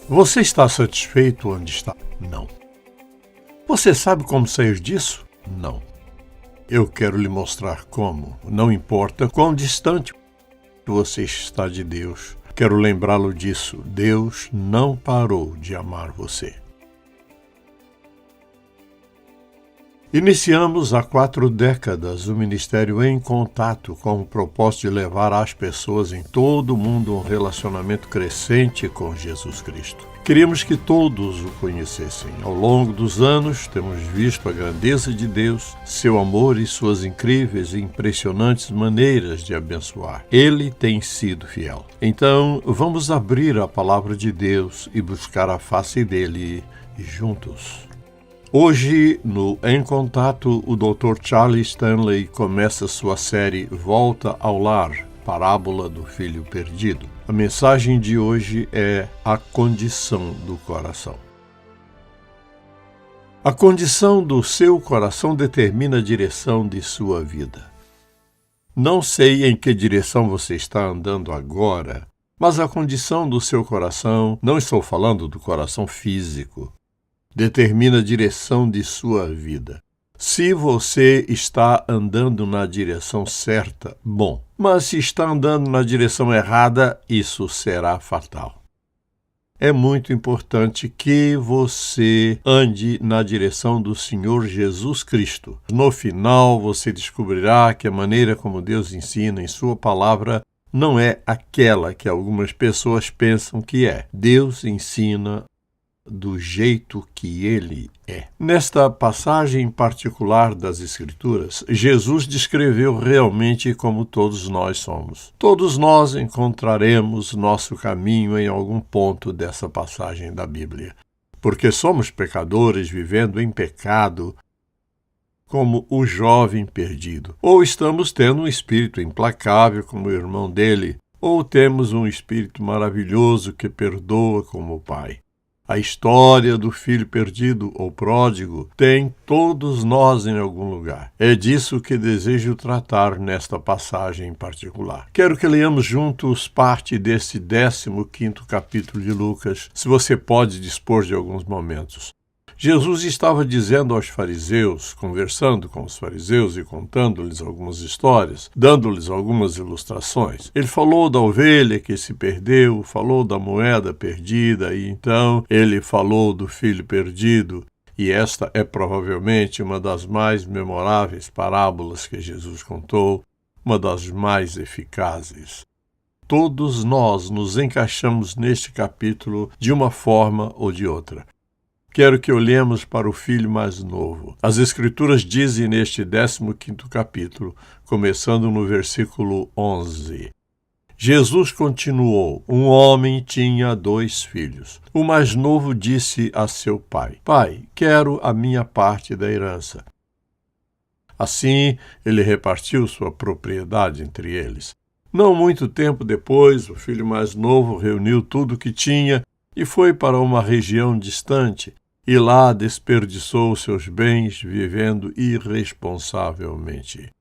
Você está satisfeito onde está? Não. Você sabe como sair disso? Não. Eu quero lhe mostrar como. Não importa quão distante você está de Deus. Quero lembrá-lo disso. Deus não parou de amar você. Iniciamos há 4 décadas o Ministério Em Contato com o propósito de levar às pessoas em todo o mundo um relacionamento crescente com Jesus Cristo. Queríamos que todos o conhecessem. Ao longo dos anos, temos visto a grandeza de Deus, seu amor e suas incríveis e impressionantes maneiras de abençoar. Ele tem sido fiel. Então, vamos abrir a palavra de Deus e buscar a face dele juntos. Hoje, no Em Contato, o Dr. Charles Stanley começa sua série Volta ao Lar, Parábola do Filho Perdido. A mensagem de hoje é a condição do coração. A condição do seu coração determina a direção de sua vida. Não sei em que direção você está andando agora, mas a condição do seu coração, não estou falando do coração físico, determina a direção de sua vida. Se você está andando na direção certa, bom. Mas se está andando na direção errada, isso será fatal. É muito importante que você ande na direção do Senhor Jesus Cristo. No final, você descobrirá que a maneira como Deus ensina em sua palavra não é aquela que algumas pessoas pensam que é. Deus ensina do jeito que ele é. Nesta passagem particular das Escrituras, Jesus descreveu realmente como todos nós somos. Todos nós encontraremos nosso caminho em algum ponto dessa passagem da Bíblia, porque somos pecadores vivendo em pecado, como o jovem perdido. Ou estamos tendo um espírito implacável como o irmão dele, ou temos um espírito maravilhoso que perdoa como o Pai. A história do filho perdido ou pródigo tem todos nós em algum lugar. É disso que desejo tratar nesta passagem em particular. Quero que leiamos juntos parte desse 15º capítulo de Lucas, se você pode dispor de alguns momentos. Jesus estava dizendo aos fariseus, conversando com os fariseus e contando-lhes algumas histórias, dando-lhes algumas ilustrações. Ele falou da ovelha que se perdeu, falou da moeda perdida e então ele falou do filho perdido. E esta é provavelmente uma das mais memoráveis parábolas que Jesus contou, uma das mais eficazes. Todos nós nos encaixamos neste capítulo de uma forma ou de outra. Quero que olhemos para o filho mais novo. As Escrituras dizem neste 15º capítulo, começando no versículo 11. Jesus continuou: um homem tinha 2 filhos. O mais novo disse a seu pai: Pai, quero a minha parte da herança. Assim, ele repartiu sua propriedade entre eles. Não muito tempo depois, o filho mais novo reuniu tudo o que tinha e foi para uma região distante, e lá desperdiçou seus bens vivendo irresponsavelmente.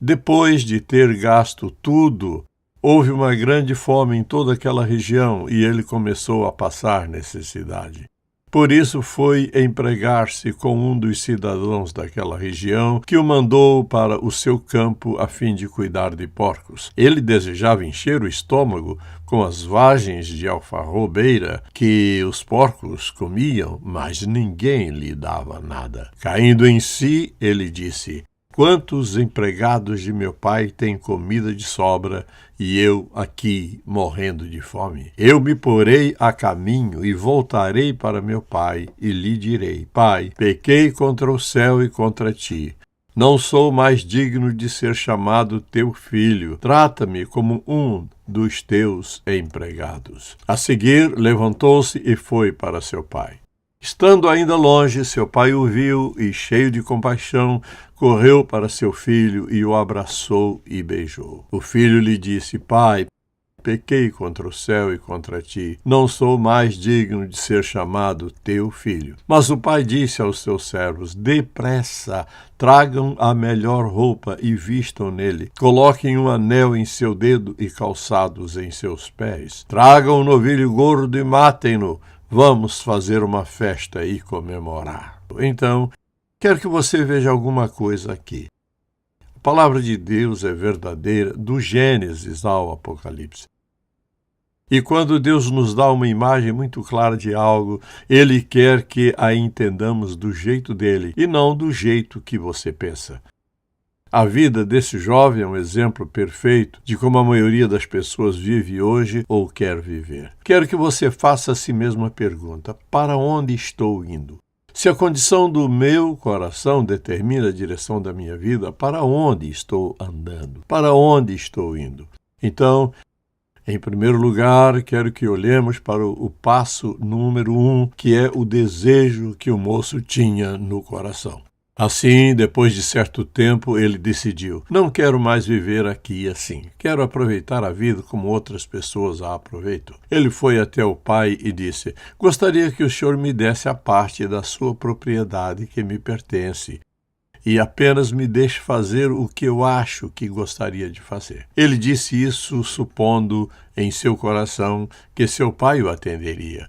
Depois de ter gasto tudo, houve uma grande fome em toda aquela região e ele começou a passar necessidade. Por isso foi empregar-se com um dos cidadãos daquela região, que o mandou para o seu campo a fim de cuidar de porcos. Ele desejava encher o estômago com as vagens de alfarrobeira que os porcos comiam, mas ninguém lhe dava nada. Caindo em si, ele disse: Quantos empregados de meu pai têm comida de sobra e eu aqui morrendo de fome? Eu me porei a caminho e voltarei para meu pai e lhe direi: Pai, pequei contra o céu e contra ti. Não sou mais digno de ser chamado teu filho. Trata-me como um dos teus empregados. A seguir, levantou-se e foi para seu pai. Estando ainda longe, seu pai o viu e, cheio de compaixão, correu para seu filho e o abraçou e beijou. O filho lhe disse: Pai, pequei contra o céu e contra ti. Não sou mais digno de ser chamado teu filho. Mas o pai disse aos seus servos: Depressa, tragam a melhor roupa e vistam nele. Coloquem um anel em seu dedo e calçados em seus pés. Tragam um novilho gordo e matem-no. Vamos fazer uma festa e comemorar. Então, quero que você veja alguma coisa aqui. A palavra de Deus é verdadeira do Gênesis ao Apocalipse. E quando Deus nos dá uma imagem muito clara de algo, Ele quer que a entendamos do jeito dele e não do jeito que você pensa. A vida desse jovem é um exemplo perfeito de como a maioria das pessoas vive hoje ou quer viver. Quero que você faça a si mesmo a pergunta: para onde estou indo? Se a condição do meu coração determina a direção da minha vida, para onde estou andando? Para onde estou indo? Então, em primeiro lugar, quero que olhemos para o passo número 1, que é o desejo que o moço tinha no coração. Assim, depois de certo tempo, ele decidiu: não quero mais viver aqui assim. Quero aproveitar a vida como outras pessoas a aproveitam. Ele foi até o pai e disse: gostaria que o senhor me desse a parte da sua propriedade que me pertence e apenas me deixe fazer o que eu acho que gostaria de fazer. Ele disse isso supondo em seu coração que seu pai o atenderia.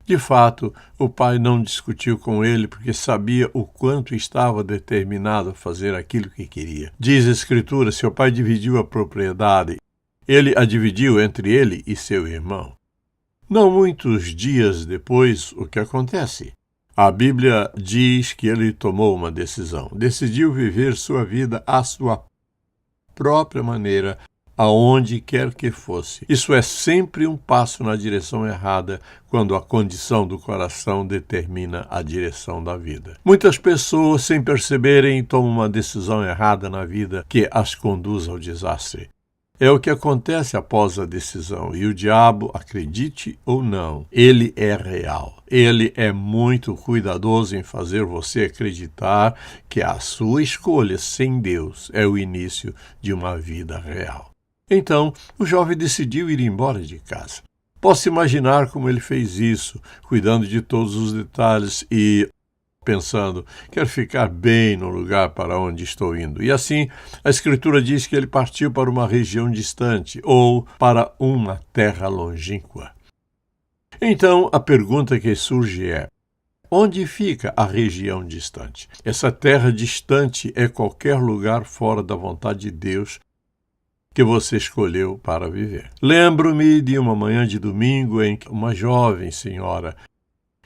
De fato, o pai não discutiu com ele porque sabia o quanto estava determinado a fazer aquilo que queria. Diz a Escritura: seu pai dividiu a propriedade. Ele a dividiu entre ele e seu irmão. Não muitos dias depois, o que acontece? A Bíblia diz que ele tomou uma decisão. Decidiu viver sua vida à sua própria maneira, aonde quer que fosse. Isso é sempre um passo na direção errada quando a condição do coração determina a direção da vida. Muitas pessoas, sem perceberem, tomam uma decisão errada na vida que as conduz ao desastre. É o que acontece após a decisão, e o diabo, acredite ou não, ele é real. Ele é muito cuidadoso em fazer você acreditar que a sua escolha sem Deus é o início de uma vida real. Então, o jovem decidiu ir embora de casa. Posso imaginar como ele fez isso, cuidando de todos os detalhes e pensando: quero ficar bem no lugar para onde estou indo. E assim, a Escritura diz que ele partiu para uma região distante ou para uma terra longínqua. Então, a pergunta que surge é: onde fica a região distante? Essa terra distante é qualquer lugar fora da vontade de Deus que você escolheu para viver. Lembro-me de uma manhã de domingo em que uma jovem senhora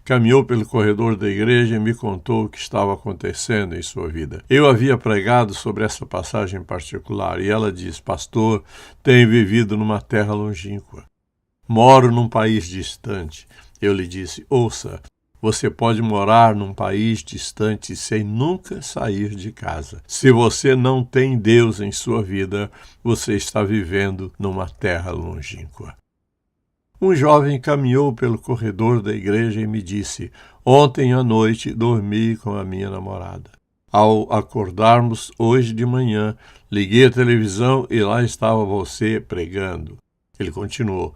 caminhou pelo corredor da igreja e me contou o que estava acontecendo em sua vida. Eu havia pregado sobre essa passagem em particular e ela diz: pastor, tenho vivido numa terra longínqua. Moro num país distante. Eu lhe disse: ouça, você pode morar num país distante sem nunca sair de casa. Se você não tem Deus em sua vida, você está vivendo numa terra longínqua. Um jovem caminhou pelo corredor da igreja e me disse: ontem à noite dormi com a minha namorada. Ao acordarmos hoje de manhã, liguei a televisão e lá estava você pregando. Ele continuou: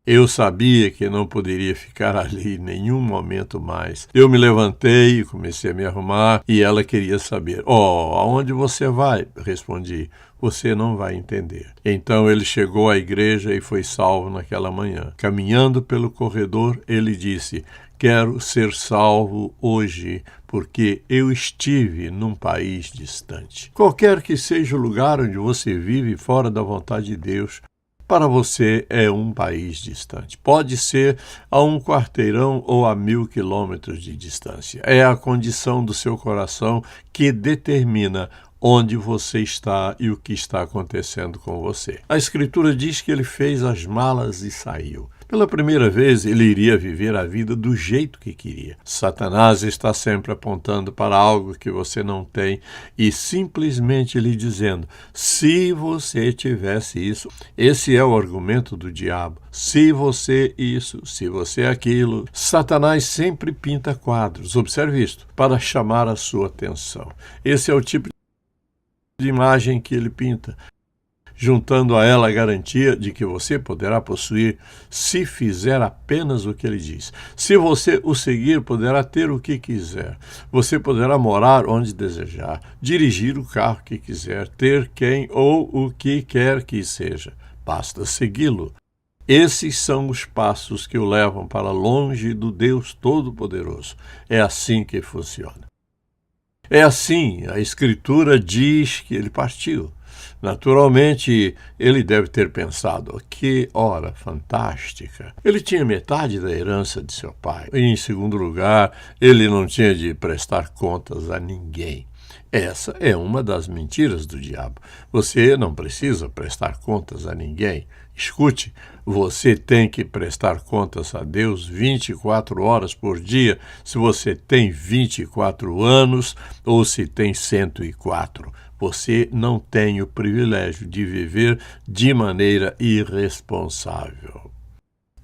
eu sabia que não poderia ficar ali nenhum momento mais. Eu me levantei e comecei a me arrumar e ela queria saber: aonde você vai? Respondi: você não vai entender. Então ele chegou à igreja e foi salvo naquela manhã. Caminhando pelo corredor, ele disse: quero ser salvo hoje, porque eu estive num país distante. Qualquer que seja o lugar onde você vive fora da vontade de Deus, para você é um país distante. Pode ser a 1 quarteirão ou a 1000 quilômetros de distância. É a condição do seu coração que determina onde você está e o que está acontecendo com você. A Escritura diz que ele fez as malas e saiu. Pela primeira vez, ele iria viver a vida do jeito que queria. Satanás está sempre apontando para algo que você não tem e simplesmente lhe dizendo: se você tivesse isso. Esse é o argumento do diabo. Se você isso, se você aquilo. Satanás sempre pinta quadros, observe isto, para chamar a sua atenção. Esse é o tipo de imagem que ele pinta, juntando a ela a garantia de que você poderá possuir se fizer apenas o que ele diz. Se você o seguir, poderá ter o que quiser. Você poderá morar onde desejar, dirigir o carro que quiser, ter quem ou o que quer que seja. Basta segui-lo. Esses são os passos que o levam para longe do Deus Todo-Poderoso. É assim que funciona. É assim, a Escritura diz que ele partiu. Naturalmente, ele deve ter pensado, que hora fantástica. Ele tinha metade da herança de seu pai. E, em segundo lugar, ele não tinha de prestar contas a ninguém. Essa é uma das mentiras do diabo. Você não precisa prestar contas a ninguém. Escute, você tem que prestar contas a Deus 24 horas por dia, se você tem 24 anos ou se tem 104. Você não tem o privilégio de viver de maneira irresponsável.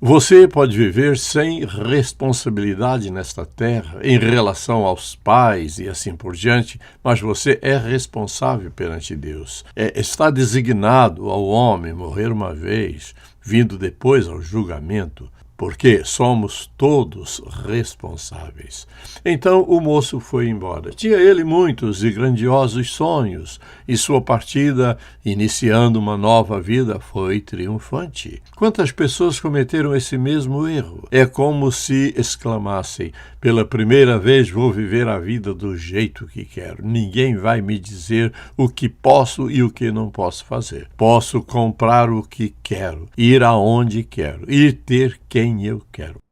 Você pode viver sem responsabilidade nesta terra, em relação aos pais e assim por diante, mas você é responsável perante Deus. Está designado ao homem morrer uma vez, vindo depois ao julgamento, porque somos todos responsáveis. Então o moço foi embora. Tinha ele muitos e grandiosos sonhos, e sua partida, iniciando uma nova vida, foi triunfante. Quantas pessoas cometeram esse mesmo erro? É como se exclamassem: pela primeira vez vou viver a vida do jeito que quero. Ninguém vai me dizer o que posso e o que não posso fazer. Posso comprar o que quero, ir aonde quero e ter quem eu quero.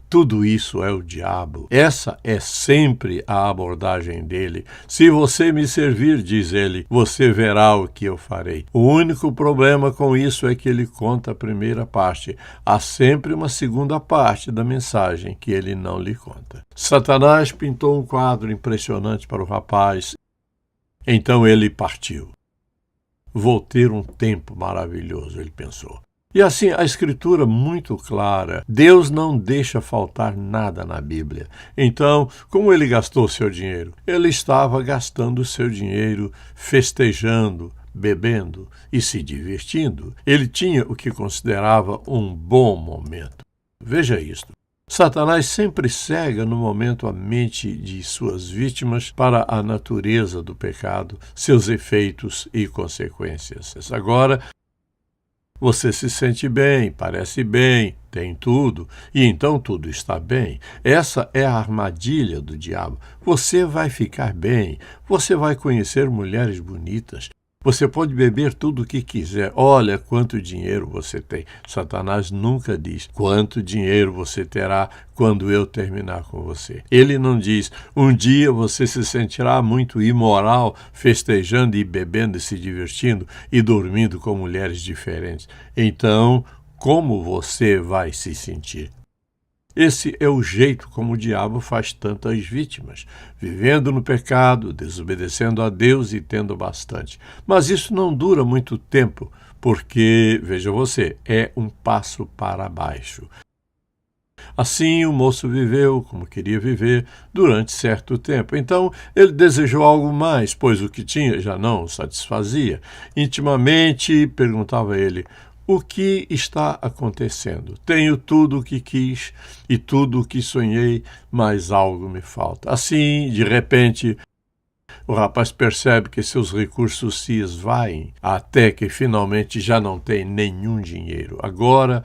Tudo isso é o diabo. Essa é sempre a abordagem dele. Se você me servir, diz ele, você verá o que eu farei. O único problema com isso é que ele conta a primeira parte. Há sempre uma segunda parte da mensagem que ele não lhe conta. Satanás pintou um quadro impressionante para o rapaz. Então ele partiu. Vou ter um tempo maravilhoso, ele pensou. E assim, a Escritura muito clara, Deus não deixa faltar nada na Bíblia. Então, como ele gastou seu dinheiro? Ele estava gastando seu dinheiro festejando, bebendo e se divertindo. Ele tinha o que considerava um bom momento. Veja isto. Satanás sempre cega no momento a mente de suas vítimas para a natureza do pecado, seus efeitos e consequências. Agora, você se sente bem, parece bem, tem tudo, e então tudo está bem. Essa é a armadilha do diabo. Você vai ficar bem, você vai conhecer mulheres bonitas, você pode beber tudo o que quiser. Olha quanto dinheiro você tem. Satanás nunca diz quanto dinheiro você terá quando eu terminar com você. Ele não diz, um dia você se sentirá muito imoral, festejando e bebendo e se divertindo e dormindo com mulheres diferentes. Então, como você vai se sentir? Esse é o jeito como o diabo faz tantas vítimas, vivendo no pecado, desobedecendo a Deus e tendo bastante. Mas isso não dura muito tempo, porque, veja você, é um passo para baixo. Assim, o moço viveu como queria viver durante certo tempo. Então, ele desejou algo mais, pois o que tinha já não o satisfazia. Intimamente, perguntava ele, o que está acontecendo? Tenho tudo o que quis e tudo o que sonhei, mas algo me falta. Assim, de repente, o rapaz percebe que seus recursos se esvaem, até que finalmente já não tem nenhum dinheiro. Agora,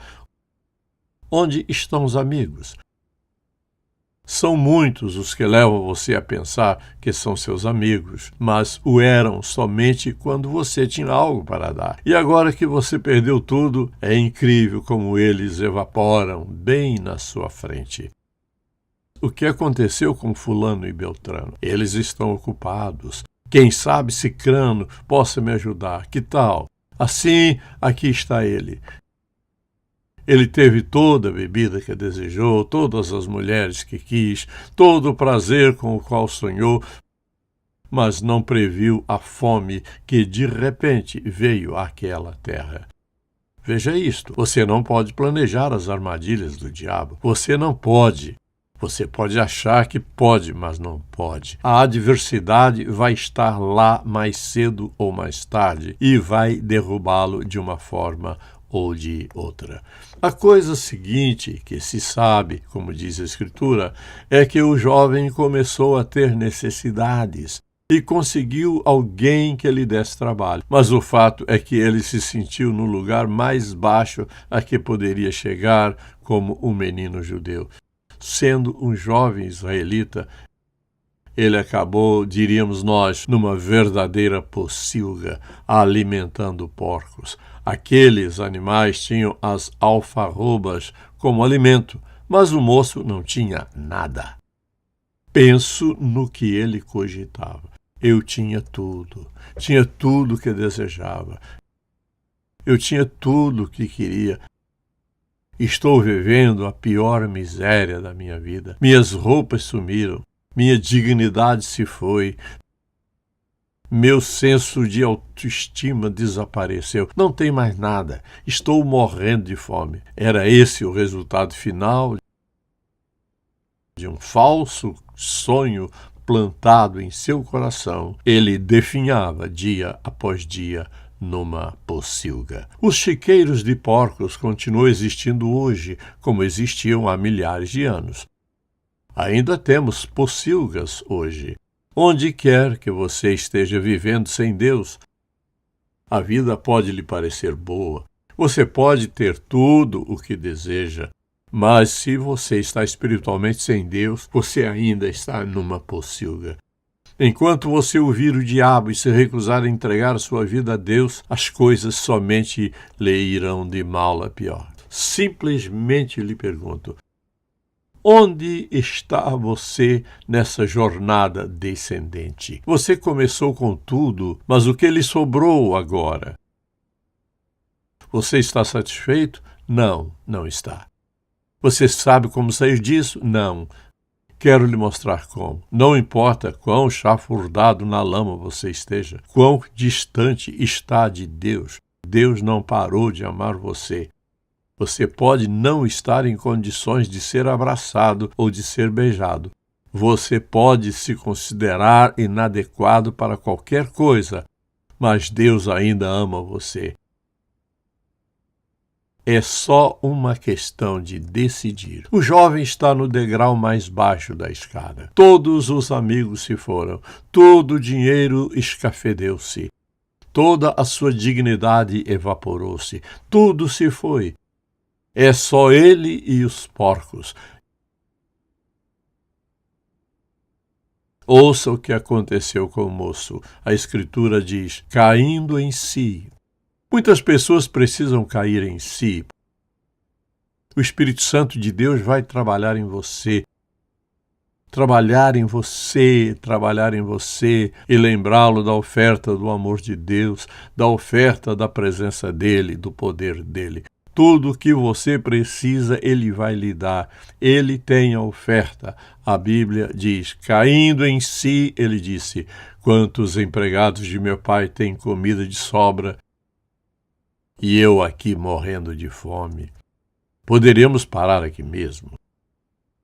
onde estão os amigos? São muitos os que levam você a pensar que são seus amigos, mas o eram somente quando você tinha algo para dar. E agora que você perdeu tudo, é incrível como eles evaporam bem na sua frente. O que aconteceu com fulano e Beltrano? Eles estão ocupados. Quem sabe Cicrano possa me ajudar. Que tal? Assim, aqui está ele. Ele teve toda a bebida que desejou, todas as mulheres que quis, todo o prazer com o qual sonhou, mas não previu a fome que de repente veio àquela terra. Veja isto, você não pode planejar as armadilhas do diabo, você não pode. Você pode achar que pode, mas não pode. A adversidade vai estar lá mais cedo ou mais tarde e vai derrubá-lo de uma forma ou de outra. A coisa seguinte que se sabe, como diz a Escritura, é que o jovem começou a ter necessidades. e conseguiu alguém que lhe desse trabalho. Mas o fato é que ele se sentiu no lugar mais baixo a que poderia chegar como um menino judeu. Sendo um jovem israelita, ele acabou, diríamos nós, numa verdadeira pocilga, alimentando porcos. Aqueles animais tinham as alfarrobas como alimento, mas o moço não tinha nada. Penso no que ele cogitava. Eu tinha tudo que desejava. Eu tinha tudo o que queria. Estou vivendo a pior miséria da minha vida. Minhas roupas sumiram, minha dignidade se foi, meu senso de autoestima desapareceu. Não tem mais nada. Estou morrendo de fome. Era esse o resultado final de um falso sonho plantado em seu coração. Ele definhava dia após dia numa pocilga. Os chiqueiros de porcos continuam existindo hoje, como existiam há milhares de anos. Ainda temos pocilgas hoje. Onde quer que você esteja vivendo sem Deus, a vida pode lhe parecer boa. Você pode ter tudo o que deseja, mas se você está espiritualmente sem Deus, você ainda está numa pocilga. Enquanto você ouvir o diabo e se recusar a entregar sua vida a Deus, as coisas somente lhe irão de mal a pior. Simplesmente lhe pergunto: onde está você nessa jornada descendente? Você começou com tudo, mas o que lhe sobrou agora? Você está satisfeito? Não, não está. Você sabe como sair disso? Não. Quero lhe mostrar como. Não importa quão chafurdado na lama você esteja, quão distante está de Deus, Deus não parou de amar você. Você pode não estar em condições de ser abraçado ou de ser beijado. Você pode se considerar inadequado para qualquer coisa, mas Deus ainda ama você. É só uma questão de decidir. O jovem está no degrau mais baixo da escada. Todos os amigos se foram. Todo o dinheiro escafedeu-se. Toda a sua dignidade evaporou-se. Tudo se foi. É só ele e os porcos. Ouça o que aconteceu com o moço. A Escritura diz: caindo em si. Muitas pessoas precisam cair em si. O Espírito Santo de Deus vai trabalhar em você. Trabalhar em você e lembrá-lo da oferta do amor de Deus, da oferta da presença dele, do poder dele. Tudo o que você precisa, ele vai lhe dar. Ele tem a oferta. A Bíblia diz: caindo em si, ele disse: quantos empregados de meu pai têm comida de sobra e eu aqui morrendo de fome? Poderíamos parar aqui mesmo.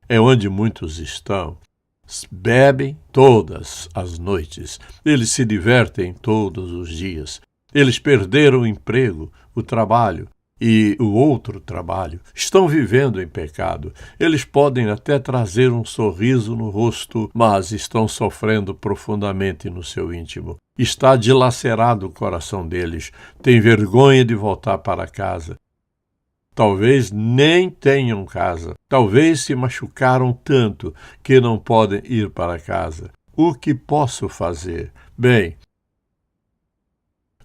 É onde muitos estão. Bebem todas as noites. Eles se divertem todos os dias. Eles perderam o emprego, o trabalho e o outro trabalho. Estão vivendo em pecado. Eles podem até trazer um sorriso no rosto, mas estão sofrendo profundamente no seu íntimo. Está dilacerado o coração deles. Tem vergonha de voltar para casa. Talvez nem tenham casa. Talvez se machucaram tanto que não podem ir para casa. O que posso fazer? Bem,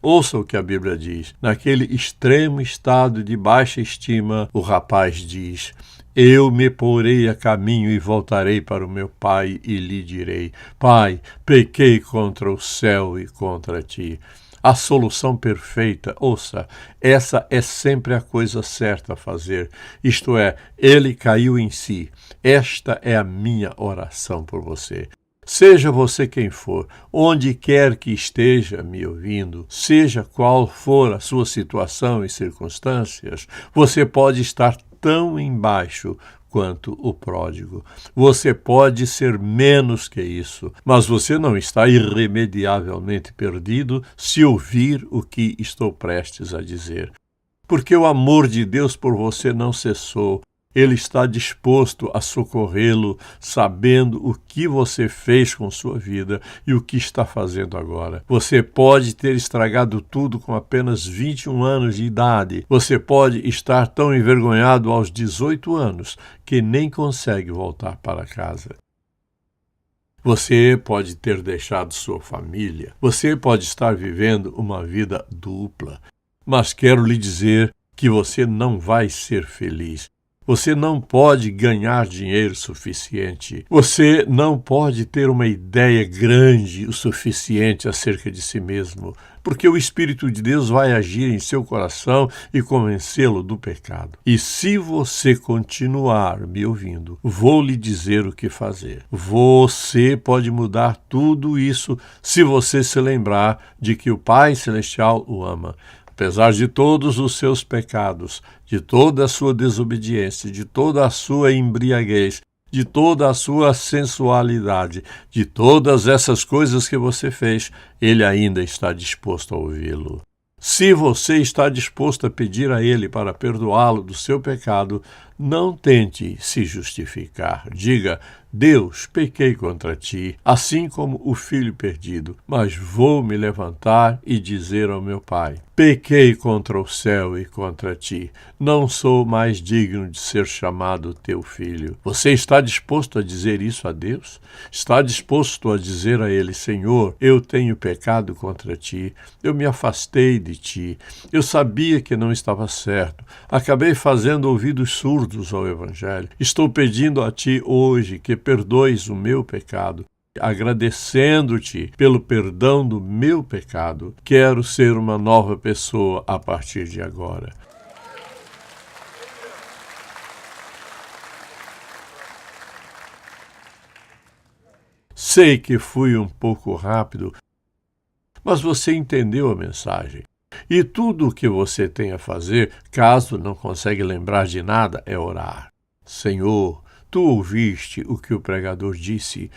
ouça o que a Bíblia diz. Naquele extremo estado de baixa estima, o rapaz diz: eu me porei a caminho e voltarei para o meu pai e lhe direi: Pai, pequei contra o céu e contra ti. A solução perfeita, ouça, essa é sempre a coisa certa a fazer. Isto é, ele caiu em si. Esta é a minha oração por você. Seja você quem for, onde quer que esteja me ouvindo, seja qual for a sua situação e circunstâncias, você pode estar tão embaixo quanto o pródigo. Você pode ser menos que isso, mas você não está irremediavelmente perdido se ouvir o que estou prestes a dizer. Porque o amor de Deus por você não cessou. Ele está disposto a socorrê-lo, sabendo o que você fez com sua vida e o que está fazendo agora. Você pode ter estragado tudo com apenas 21 anos de idade. Você pode estar tão envergonhado aos 18 anos que nem consegue voltar para casa. Você pode ter deixado sua família. Você pode estar vivendo uma vida dupla. Mas quero lhe dizer que você não vai ser feliz. Você não pode ganhar dinheiro suficiente. Você não pode ter uma ideia grande o suficiente acerca de si mesmo, porque o Espírito de Deus vai agir em seu coração e convencê-lo do pecado. E se você continuar me ouvindo, vou lhe dizer o que fazer. Você pode mudar tudo isso se você se lembrar de que o Pai Celestial o ama. Apesar de todos os seus pecados, de toda a sua desobediência, de toda a sua embriaguez, de toda a sua sensualidade, de todas essas coisas que você fez, ele ainda está disposto a ouvi-lo. Se você está disposto a pedir a ele para perdoá-lo do seu pecado, não tente se justificar. Diga: Deus, pequei contra ti, assim como o filho perdido, mas vou me levantar e dizer ao meu pai: pequei contra o céu e contra ti, não sou mais digno de ser chamado teu filho. Você está disposto a dizer isso a Deus? Está disposto a dizer a ele: Senhor, eu tenho pecado contra ti, eu me afastei de ti, eu sabia que não estava certo, acabei fazendo ouvidos surdos ao Evangelho, estou pedindo a ti hoje que perdoes o meu pecado. Agradecendo-te pelo perdão do meu pecado, quero ser uma nova pessoa a partir de agora. Sei que fui um pouco rápido, mas você entendeu a mensagem. E tudo o que você tem a fazer, caso não consegue lembrar de nada, é orar. Senhor, tu ouviste o que o pregador disse,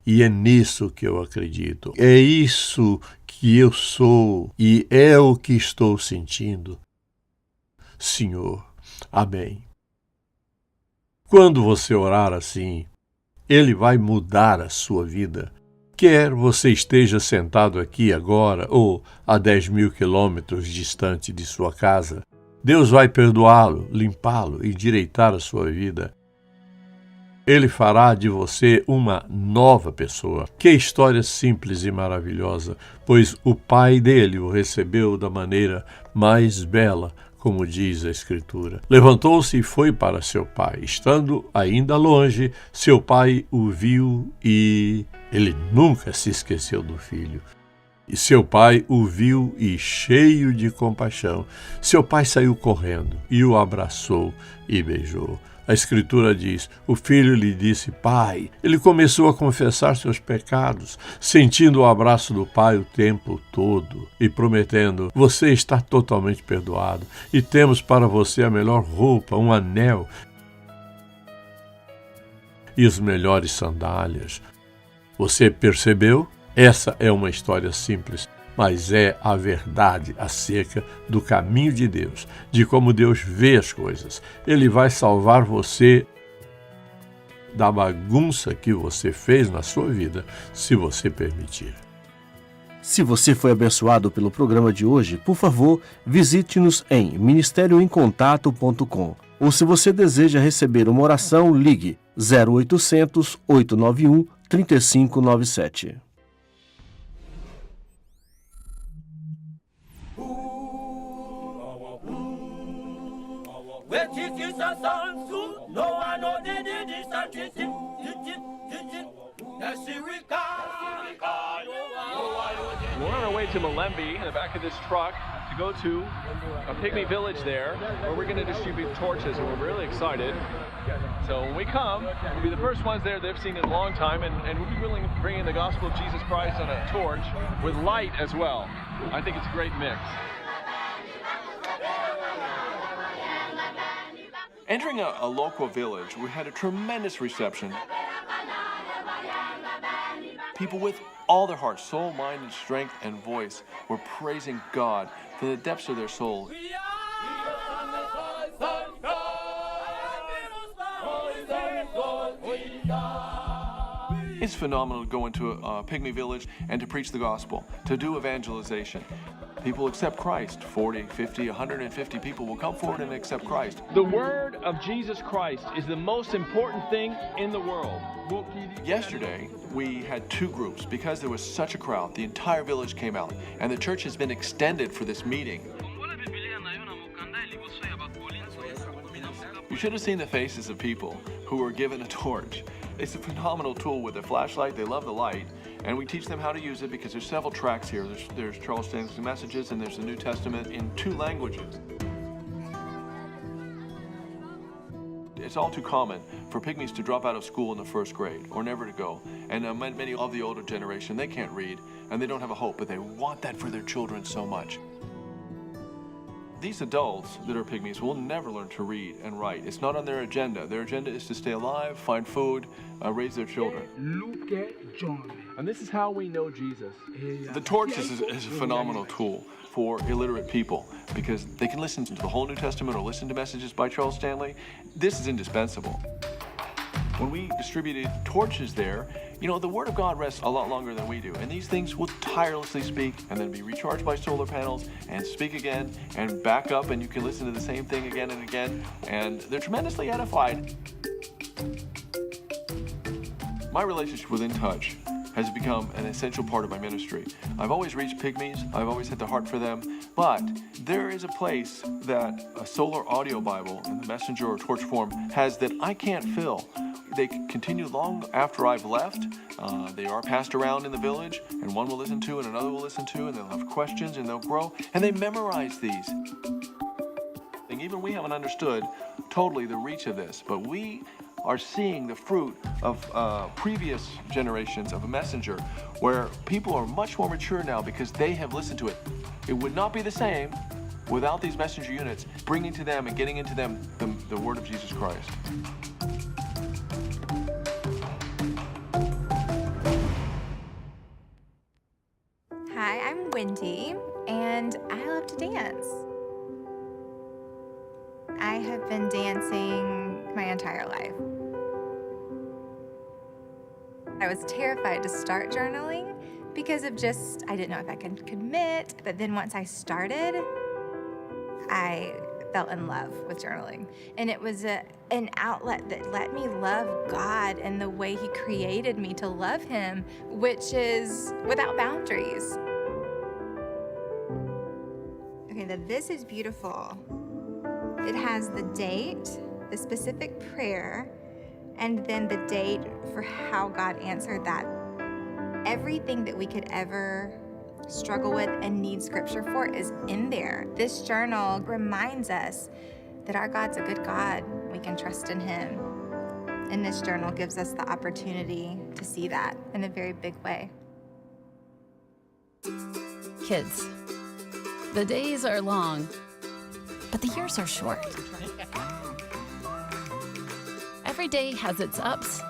e é nisso que eu acredito. É isso que eu sou e é o que estou sentindo. Senhor, amém. Quando você orar assim, ele vai mudar a sua vida. Quer você esteja sentado aqui agora ou a 10.000 quilômetros distante de sua casa, Deus vai perdoá-lo, limpá-lo e endireitar a sua vida. Ele fará de você uma nova pessoa. Que história simples e maravilhosa, pois o Pai dele o recebeu da maneira mais bela, como diz a Escritura. Levantou-se e foi para seu pai. Estando ainda longe, seu pai o viu e ele nunca se esqueceu do filho. E seu pai o viu e, cheio de compaixão, seu pai saiu correndo e o abraçou e beijou. A Escritura diz: o filho lhe disse: Pai. Ele começou a confessar seus pecados, sentindo o abraço do pai o tempo todo e prometendo: você está totalmente perdoado e temos para você a melhor roupa, um anel e as melhores sandálias. Você percebeu? Essa é uma história simples, mas é a verdade acerca do caminho de Deus, de como Deus vê as coisas. Ele vai salvar você da bagunça que você fez na sua vida, se você permitir. Se você foi abençoado pelo programa de hoje, por favor, visite-nos em ministérioemcontato.com. Ou se você deseja receber uma oração, ligue 0800 891 3597. We're on our way to Malembe in the back of this truck to go to a pygmy village there where we're going to distribute torches, and we're really excited. So when we come, we'll be the first ones there they've seen in a long time, and we'll be willing to bring in the gospel of Jesus Christ on a torch with light as well. I think it's a great mix. Entering a local village, we had a tremendous reception. People with all their heart, soul, mind, and strength and voice were praising God from the depths of their soul. It's phenomenal to go into a pygmy village and to preach the gospel, to do evangelization. People accept Christ. 40, 50, 150 people will come forward and accept Christ. The word of Jesus Christ is the most important thing in the world. Yesterday, we had two groups. Because there was such a crowd, the entire village came out, and the church has been extended for this meeting. You should have seen the faces of people who were given a torch. It's a phenomenal tool with a flashlight. They love the light, and we teach them how to use it because there's several tracks here. There's Charles Stanley's Messages, and there's the New Testament in 2 languages. It's all too common for pygmies to drop out of school in the 1st grade or never to go. And many of the older generation, they can't read and they don't have a hope, but they want that for their children so much. These adults that are pygmies will never learn to read and write. It's not on their agenda. Their agenda is to stay alive, find food, raise their children. Look at John. And this is how we know Jesus. The torch is a phenomenal tool for illiterate people because they can listen to the whole New Testament or listen to messages by Charles Stanley. This is indispensable. When we distributed torches there, you know, the Word of God rests a lot longer than we do. And these things will tirelessly speak and then be recharged by solar panels and speak again and back up, and you can listen to the same thing again and again. And they're tremendously edified. My relationship with In Touch has become an essential part of my ministry. I've always reached pygmies. I've always had the heart for them. But there is a place that a solar audio Bible in the messenger or torch form has that I can't fill. They continue long after I've left. They are passed around in the village, and one will listen to and another will listen to, and they'll have questions and they'll grow, and they memorize these. And even we haven't understood totally the reach of this, but we are seeing the fruit of previous generations of a messenger where people are much more mature now because they have listened to it. It would not be the same without these messenger units bringing to them and getting into them the word of Jesus Christ. Hi, I'm Wendy, and I love to dance. I have been dancing my entire life. I was terrified to start journaling because of I didn't know if I could commit, but then once I started, I fell in love with journaling. And it was an outlet that let me love God and the way He created me to love Him, which is without boundaries. Okay, now this is beautiful. It has the date, the specific prayer, and then the date for how God answered that. Everything that we could ever struggle with and need scripture for is in there. This journal reminds us that our God's a good God. We can trust in Him. And this journal gives us the opportunity to see that in a very big way. Kids, the days are long, but the years are short. Every day has its ups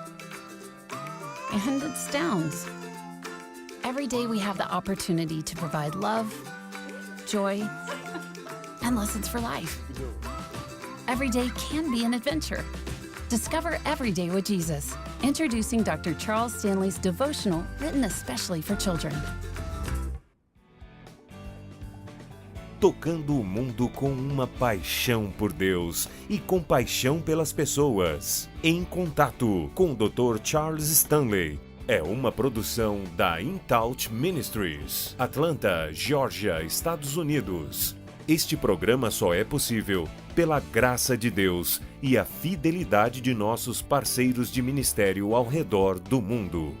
and its downs. Every day we have the opportunity to provide love, joy, and lessons for life. Every day can be an adventure. Discover Every Day with Jesus. Introducing Dr. Charles Stanley's devotional written especially for children. Tocando o mundo com uma paixão por Deus e compaixão pelas pessoas. Em Contato com o Dr. Charles Stanley. É uma produção da In Touch Ministries, Atlanta, Geórgia, Estados Unidos. Este programa só é possível pela graça de Deus e a fidelidade de nossos parceiros de ministério ao redor do mundo.